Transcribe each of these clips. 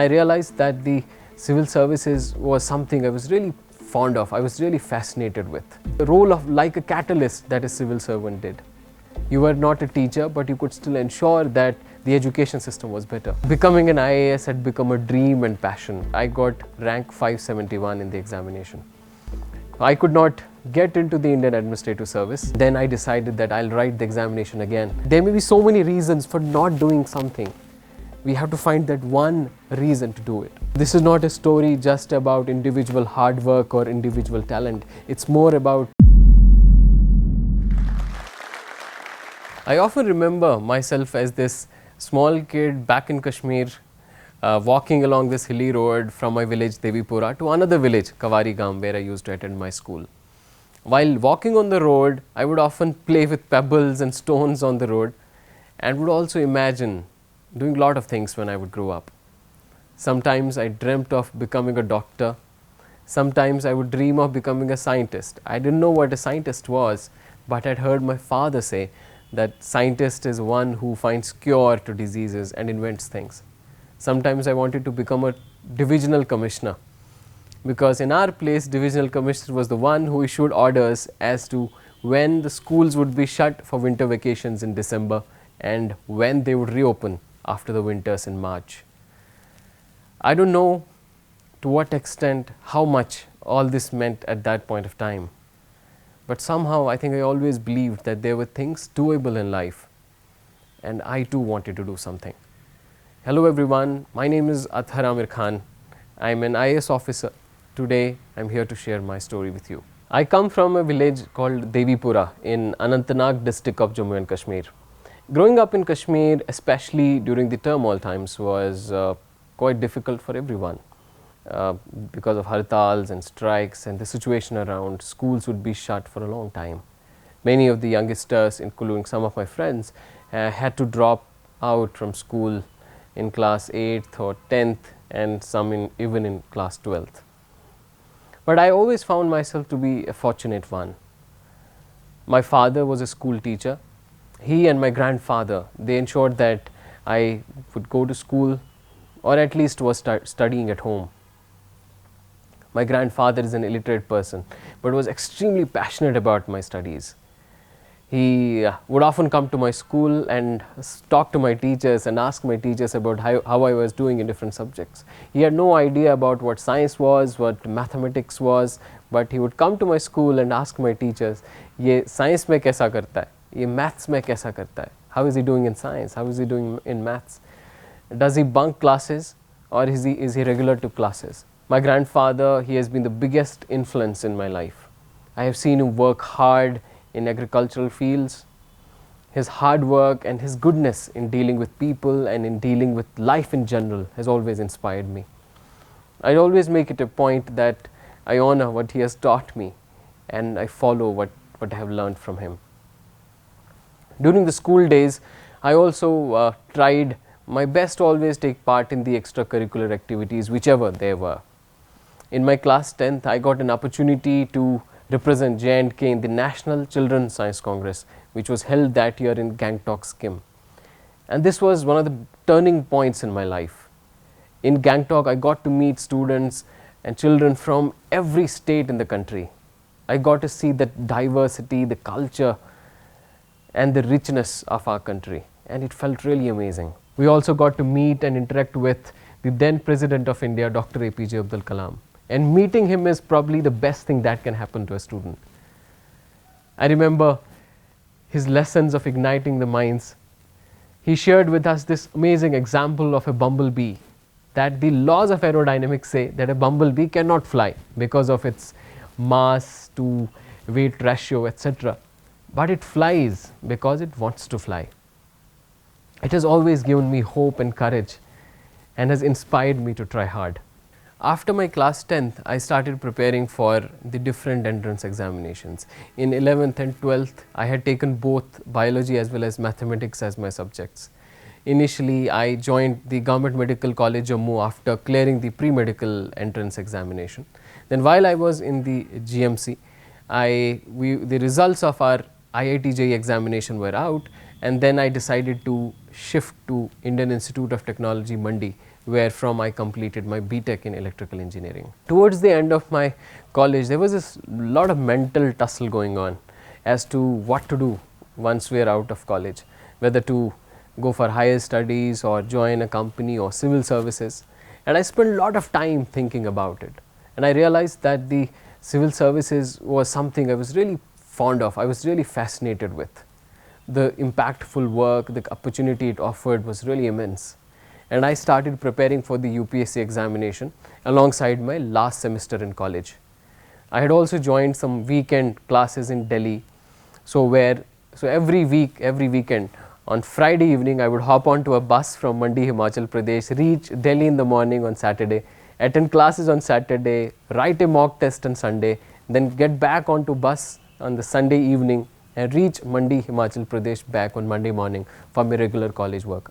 I realized that the civil services was something I was really fond of, I was really fascinated with. The role of like a catalyst that a civil servant did. You were not a teacher, but you could still ensure that the education system was better. Becoming an IAS had become a dream and passion. I got rank 571 in the examination. I could not get into the Indian Administrative Service. Then I decided that I'll write the examination again. There may be so many reasons for not doing something. We have to find that one reason to do it. This is not a story just about individual hard work or individual talent. It's more about... I often remember myself as this small kid back in Kashmir, walking along this hilly road from my village Devipura to another village, Kavari Gam, where I used to attend my school. While walking on the road, I would often play with pebbles and stones on the road and would also imagine doing a lot of things when I would grow up. Sometimes I dreamt of becoming a doctor. Sometimes I would dream of becoming a scientist. I didn't know what a scientist was, but I'd heard my father say that scientist is one who finds cure to diseases and invents things. Sometimes I wanted to become a divisional commissioner, because in our place, divisional commissioner was the one who issued orders as to when the schools would be shut for winter vacations in December and when they would reopen after the winters in March. I don't know to what extent, how much all this meant at that point of time, but somehow I think I always believed that there were things doable in life, and I too wanted to do something. Hello everyone, my name is Athar Amir Khan. I am an IAS officer. Today I am here to share my story with you. I come from a village called Devipura in Anantnag district of Jammu and Kashmir. Growing up in Kashmir, especially during the turmoil times, was quite difficult for everyone because of hartals and strikes, and the situation around schools would be shut for a long time. Many of the youngsters, including some of my friends, had to drop out from school in class 8th or 10th, and some even in class 12th. But I always found myself to be a fortunate one. My father was a school teacher. He and my grandfather, they ensured that I would go to school, or at least was studying at home. My grandfather is an illiterate person, but was extremely passionate about my studies. He would often come to my school and talk to my teachers and ask my teachers about how I was doing in different subjects. He had no idea about what science was, what mathematics was, but he would come to my school and ask my teachers, "Ye science mein kaisa karta hai? Ye maths mein kaisa karta hai? How is he doing in science? How is he doing in maths? Does he bunk classes, or is he regular to classes?" My grandfather, he has been the biggest influence in my life. I have seen him work hard in agricultural fields. His hard work and his goodness in dealing with people and in dealing with life in general has always inspired me. I always make it a point that I honor what he has taught me, and I follow what I have learned from him. During the school days, I also tried my best to always take part in the extracurricular activities, whichever they were. In my class 10th, I got an opportunity to represent J&K in the National Children's Science Congress, which was held that year in Gangtok, Sikkim. And this was one of the turning points in my life. In Gangtok, I got to meet students and children from every state in the country. I got to see the diversity, the culture, and the richness of our country, and it felt really amazing. We also got to meet and interact with the then President of India, Dr. APJ Abdul Kalam. And meeting him is probably the best thing that can happen to a student. I remember his lessons of igniting the minds. He shared with us this amazing example of a bumblebee, that the laws of aerodynamics say that a bumblebee cannot fly because of its mass to weight ratio, etc. But it flies because it wants to fly. It has always given me hope and courage, and has inspired me to try hard. After my class 10th, I started preparing for the different entrance examinations. In 11th and 12th, I had taken both biology as well as mathematics as my subjects. Initially, I joined the Government Medical College Jammu after clearing the pre-medical entrance examination. Then while I was in the GMC, the results of our IIT JEE examination were out, and then I decided to shift to Indian Institute of Technology, Mandi, where from I completed my BTech in electrical engineering. Towards the end of my college, there was this lot of mental tussle going on as to what to do once we are out of college, whether to go for higher studies or join a company or civil services. And I spent a lot of time thinking about it. And I realized that the civil services was something I was really fond of, I was really fascinated with. The impactful work, the opportunity it offered was really immense. And I started preparing for the UPSC examination alongside my last semester in college. I had also joined some weekend classes in Delhi. So every weekend, on Friday evening, I would hop onto a bus from Mandi, Himachal Pradesh, reach Delhi in the morning on Saturday, attend classes on Saturday, write a mock test on Sunday, then get back onto bus on the Sunday evening and reach Mandi, Himachal Pradesh back on Monday morning for my regular college work.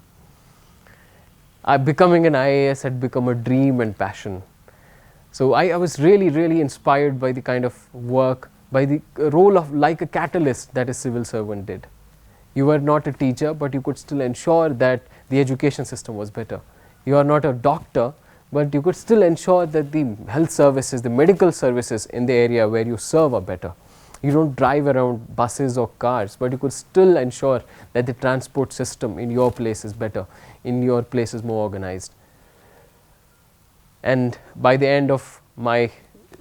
Becoming an IAS had become a dream and passion. So I was really inspired by the kind of work, by the role of like a catalyst that a civil servant did. You were not a teacher, but you could still ensure that the education system was better. You are not a doctor, but you could still ensure that the health services, the medical services in the area where you serve are better. You don't drive around buses or cars, but you could still ensure that the transport system in your place is better, in your place is more organized. And by the end of my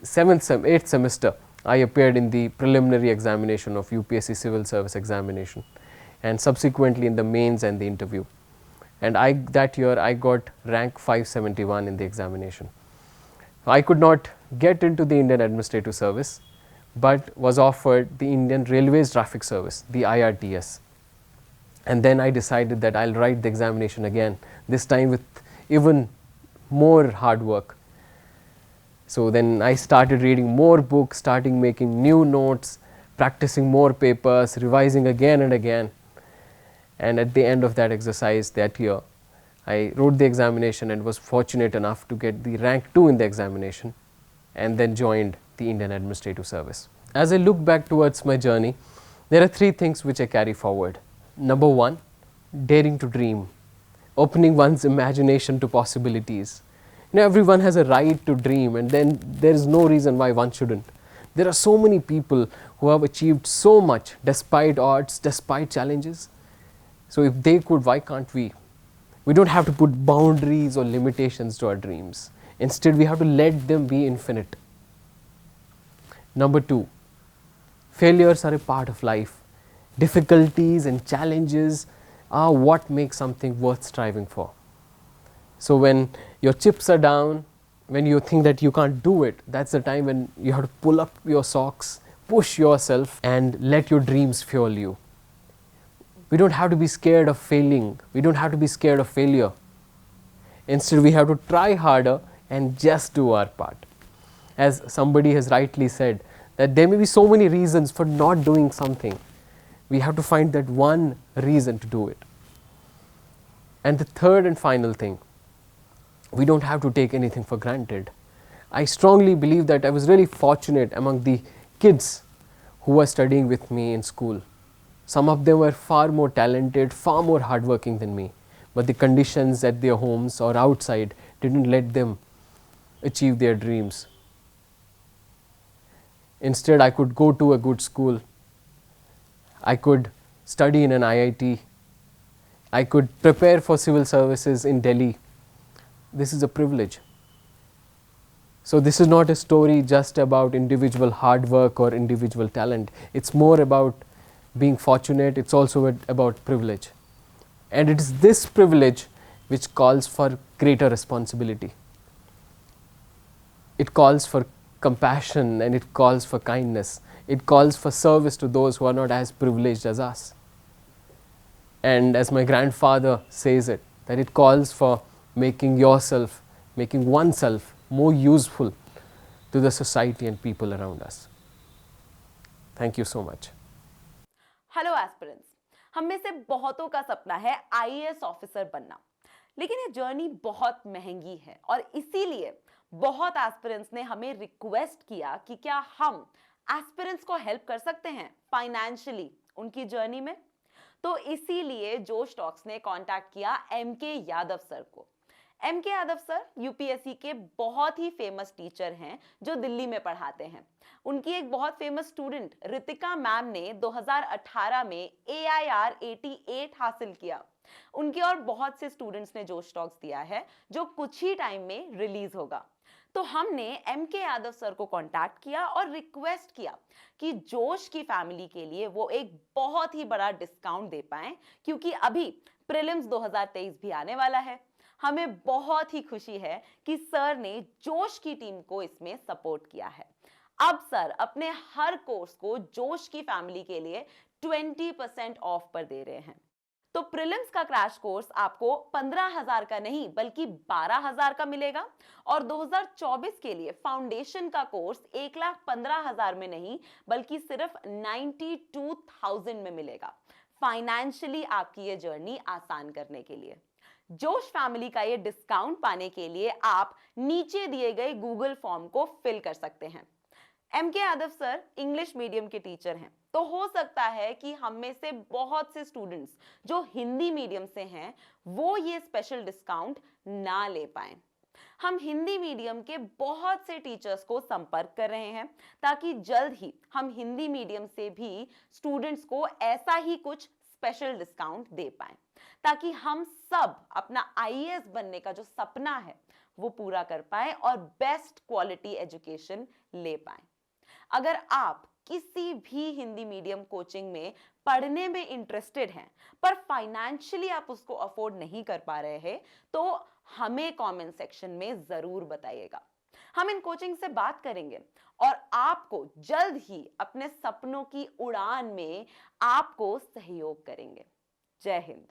8th semester, I appeared in the preliminary examination of UPSC Civil Service examination, and subsequently in the mains and the interview. And that year I got rank 571 in the examination. I could not get into the Indian Administrative Service, but was offered the Indian Railways Traffic Service, the IRTS. And then I decided that I'll write the examination again, this time with even more hard work. So then I started reading more books, starting making new notes, practicing more papers, revising again and again. And at the end of that exercise that year, I wrote the examination and was fortunate enough to get the rank 2 in the examination, and then joined the Indian Administrative Service. As I look back towards my journey, there are 3 things which I carry forward. Number 1, daring to dream, opening one's imagination to possibilities. Everyone has a right to dream, and then there is no reason why one shouldn't. There are so many people who have achieved so much despite odds, despite challenges. So if they could, why can't we? We don't have to put boundaries or limitations to our dreams. Instead, we have to let them be infinite. Number 2, failures are a part of life. Difficulties and challenges are what make something worth striving for. So when your chips are down, when you think that you can't do it, that's the time when you have to pull up your socks, push yourself, and let your dreams fuel you. We don't have to be scared of failing. We don't have to be scared of failure. Instead, we have to try harder and just do our part. As somebody has rightly said, that there may be so many reasons for not doing something. We have to find that one reason to do it. And the third and final thing, we don't have to take anything for granted. I strongly believe that I was really fortunate among the kids who were studying with me in school. Some of them were far more talented, far more hardworking than me, but the conditions at their homes or outside didn't let them achieve their dreams. Instead, I could go to a good school. I could study in an IIT. I could prepare for civil services in Delhi. This is a privilege. So this is not a story just about individual hard work or individual talent. It's more about being fortunate. It's also about privilege. And it is this privilege which calls for greater responsibility. It calls for compassion, and it calls for kindness. It calls for service to those who are not as privileged as us. And as my grandfather says it, that it calls for making oneself more useful to the society and people around us. Thank you so much. Hello aspirants, हम में से बहुतों का सपना है IAS officer बनना, लेकिन ये जर्नी बहुत महंगी है और इसीलिए बहुत एस्पिरेंट्स ने हमें रिक्वेस्ट किया कि क्या हम एस्पिरेंट्स को हेल्प कर सकते हैं फाइनेंशियली उनकी जर्नी में। तो इसीलिए जोश टॉक्स ने कांटेक्ट किया एमके यादव सर को। M.K. यादव सर यूपीएससी के बहुत ही फेमस टीचर हैं जो दिल्ली में पढ़ाते हैं। उनकी एक बहुत फेमस स्टूडेंट रितिका मैम ने 2018 में AIR 88 हासिल किया। उनके और बहुत से स्टूडेंट्स ने जोश टॉक्स दिया है जो कुछ ही टाइम में रिलीज होगा। तो हमने M.K. यादव सर को कांटेक्ट किया और रिक्वेस्ट किया कि जोश की फैमिली के लिए वो एक बहुत ही बड़ा डिस्काउंट दे पाएं, क्योंकि अभी प्रीलिम्स 2023 भी आने वाला है। हमें बहुत ही खुशी है कि सर ने जोश की टीम को इसमें सपोर्ट किया है। अब सर अपने हर कोर्स को जोश की फैमिली के लिए 20% ऑफ पर दे रहे हैं। तो प्रीलिम्स का क्रैश कोर्स आपको 15,000 का नहीं बल्कि 12,000 का मिलेगा, और 2024 के लिए फाउंडेशन का कोर्स 1,15,000 में नहीं बल्कि सिर्फ 92,000 में मिलेगा, फाइनेंशियली आपकी ये जर्नी आसान करने के लिए। जोश फैमिली का ये डिस्काउंट पाने के लिए आप नीचे दिए गए गूगल फॉर्म को फिल कर सकते हैं। M.K. Yadav sir English medium के टीचर हैं, तो हो सकता है कि हम में से बहुत से स्टूडेंट्स जो हिंदी मीडियम से हैं वो ये स्पेशल डिस्काउंट ना ले पाएं। हम हिंदी मीडियम के बहुत से टीचर्स को संपर्क कर रहे हैं ताकि जल्द ही हम हिंदी मीडियम से भी स्टूडेंट्स को ऐसा ही कुछ स्पेशल डिस्काउंट दे पाएं, ताकि हम सब अपना IAS बनने का जो सपना है वो पूरा कर पाएं और बेस्ट क्वालिटी एजुकेशन ले पाएं। अगर आप किसी भी हिंदी मीडियम कोचिंग में पढ़ने में इंटरेस्टेड हैं पर फाइनेंशियली आप उसको अफोर्ड नहीं कर पा रहे हैं, तो हमें कमेंट सेक्शन में जरूर बताइएगा। हम इन कोचिंग से बात करेंगे और आपको जल्द ही अपने सपनों की उड़ान में आपको सहयोग करेंगे। जय हिंद।